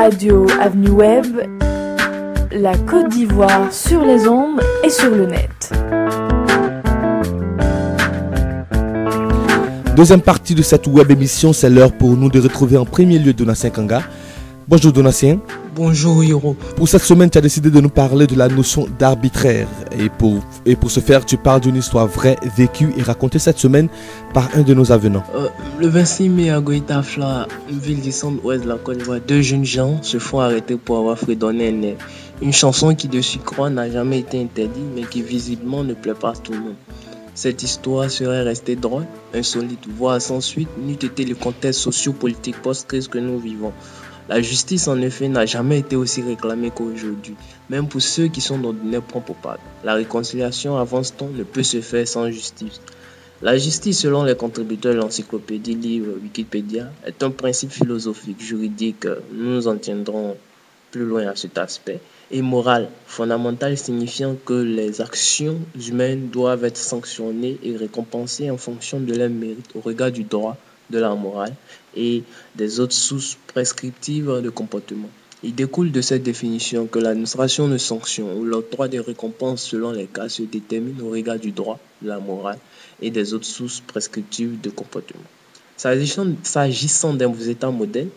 Radio Avenue Web, la Côte d'Ivoire sur les ondes et sur le net. Deuxième partie de cette web émission, c'est l'heure pour nous de retrouver en premier lieu Donatien Kanga. Bonjour Donatien. Bonjour Hiro. Pour cette semaine, tu as décidé de nous parler de la notion d'arbitraire. Et pour ce faire, tu parles d'une histoire vraie, vécue et racontée cette semaine par un de nos avenants. Le 26 mai à Goïtafla, une ville du centre-ouest de la Côte d'Ivoire, deux jeunes gens se font arrêter pour avoir fredonné un air. Une chanson qui de surcroît n'a jamais été interdite, mais qui visiblement ne plaît pas à tout le monde. Cette histoire serait restée drôle, insolite, voire sans suite, n'eût été le contexte socio-politique post-crise que nous vivons. La justice, en effet, n'a jamais été aussi réclamée qu'aujourd'hui, même pour ceux qui sont d'ordinaire prompts au pardon. La réconciliation, avance-t-on, ne peut se faire sans justice. La justice, selon les contributeurs de l'encyclopédie livre Wikipédia, est un principe philosophique, juridique, nous nous en tiendrons plus loin à cet aspect, et moral, fondamental, signifiant que les actions humaines doivent être sanctionnées et récompensées en fonction de leur mérite au regard du droit, de la morale et des autres sources prescriptives de comportement. Il découle de cette définition que l'administration de sanctions ou l'octroi des récompenses selon les cas se détermine au regard du droit, de la morale et des autres sources prescriptives de comportement. S'agissant d'un État modèle,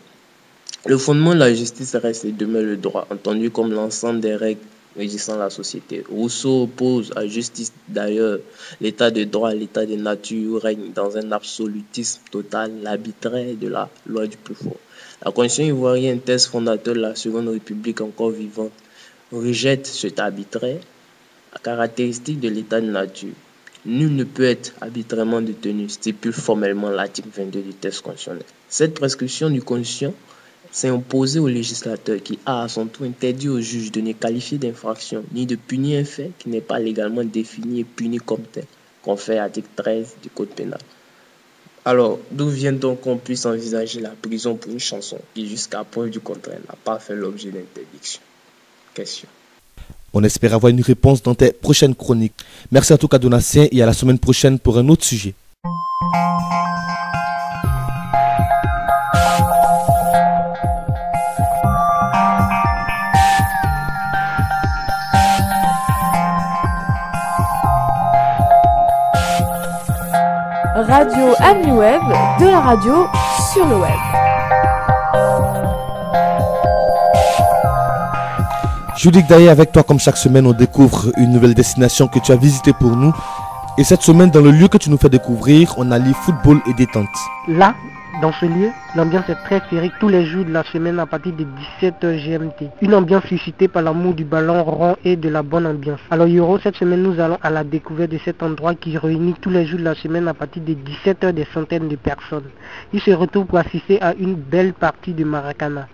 le fondement de la justice reste et demeure le droit, entendu comme l'ensemble des règles régissant la société. Rousseau oppose à justice d'ailleurs l'état de droit à l'état de nature où règne dans un absolutisme total l'arbitraire de la loi du plus fort. La Constitution ivoirienne, thèse fondateur de la Seconde République encore vivante, rejette cet arbitraire, caractéristique de l'état de nature. Nul ne peut être arbitrairement détenu, stipule formellement l'article 22 du texte constitutionnel. Cette prescription du conscient s'est imposé au législateur qui a à son tour interdit au juge de ne qualifier d'infraction ni de punir un fait qui n'est pas légalement défini et puni comme tel, confère l'article 13 du Code pénal. Alors, d'où vient donc qu'on puisse envisager la prison pour une chanson qui, jusqu'à preuve du contraire, n'a pas fait l'objet d'interdiction? Question. On espère avoir une réponse dans tes prochaines chroniques. Merci en tout cas Donatien et à la semaine prochaine pour un autre sujet. Radio Avenue Web, de la radio sur le web. Judith Daye, avec toi comme chaque semaine, on découvre une nouvelle destination que tu as visitée pour nous. Et cette semaine, dans le lieu que tu nous fais découvrir, on allie football et détente. Là, dans ce lieu, l'ambiance est très féerique tous les jours de la semaine à partir de 17h GMT. Une ambiance suscitée par l'amour du ballon rond et de la bonne ambiance. Alors Yoro, cette semaine nous allons à la découverte de cet endroit qui réunit tous les jours de la semaine à partir de 17h des centaines de personnes. Ils se retrouvent pour assister à une belle partie de Maracana.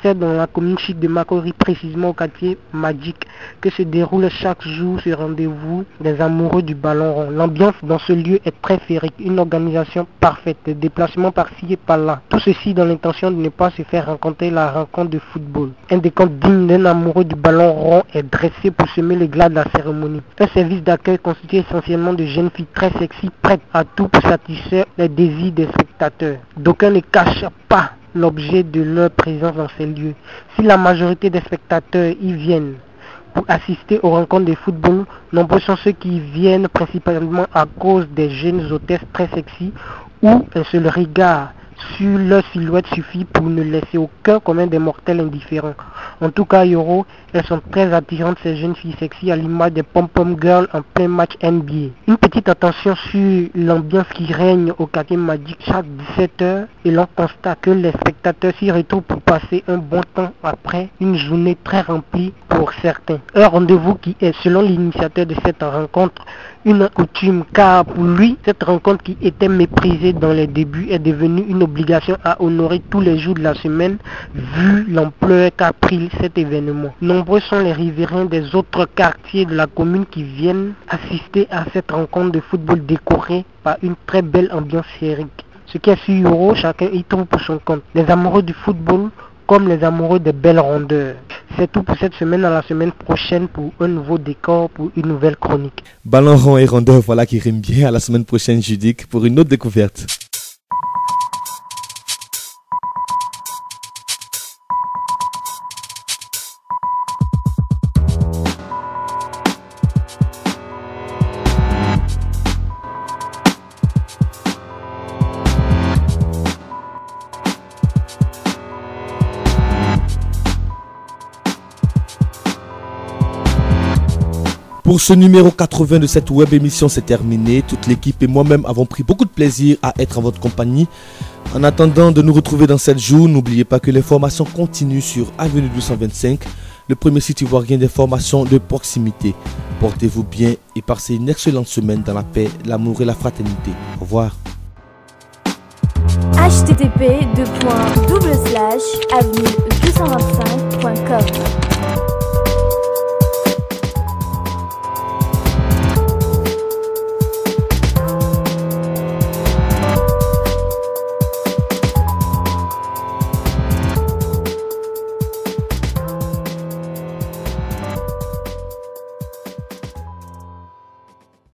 C'est dans la commune chic de Makori, précisément au quartier Magic, que se déroule chaque jour ce rendez-vous des amoureux du ballon rond. L'ambiance dans ce lieu est très féerique, une organisation parfaite, des déplacements par-ci et par-là. Tout ceci dans l'intention de ne pas se faire rencontrer la rencontre de football. Un décompte digne d'un amoureux du ballon rond est dressé pour semer le glas de la cérémonie. Un service d'accueil constitué essentiellement de jeunes filles très sexy, prêtes à tout pour satisfaire les désirs des spectateurs. D'aucuns ne cachent pas l'objet de leur présence dans ces lieux. Si la majorité des spectateurs y viennent pour assister aux rencontres de football, nombreux sont ceux qui viennent principalement à cause des jeunes hôtesses très sexy où un seul regard sur leur silhouette suffit pour ne laisser aucun commun des mortels indifférents. En tout cas, Yoro, elles sont très attirantes ces jeunes filles sexy à l'image des pom-pom girls en plein match NBA. Une petite attention sur l'ambiance qui règne au quartier Magic chaque 17h et l'on constate que les spectateurs s'y retrouvent pour passer un bon temps après une journée très remplie pour certains. Un rendez-vous qui est, selon l'initiateur de cette rencontre, une coutume, car pour lui, cette rencontre qui était méprisée dans les débuts est devenue une obligation à honorer tous les jours de la semaine, vu l'ampleur qu'a pris cet événement. Nombreux sont les riverains des autres quartiers de la commune qui viennent assister à cette rencontre de football décorée par une très belle ambiance féerique. Ce qui est sur Euro, chacun y trouve pour son compte. Les amoureux du football comme les amoureux des belles rondeurs. C'est tout pour cette semaine, à la semaine prochaine pour un nouveau décor, pour une nouvelle chronique. Ballon rond et rondeur, voilà qui rime bien. À la semaine prochaine, Judith, pour une autre découverte. Pour ce numéro 80 de cette web émission, c'est terminé. Toute l'équipe et moi-même avons pris beaucoup de plaisir à être en votre compagnie. En attendant de nous retrouver dans 7 jours, n'oubliez pas que les formations continuent sur Avenue 225, le premier site ivoirien des formations de proximité. Portez-vous bien et passez une excellente semaine dans la paix, l'amour et la fraternité. Au revoir. http://avenue225.com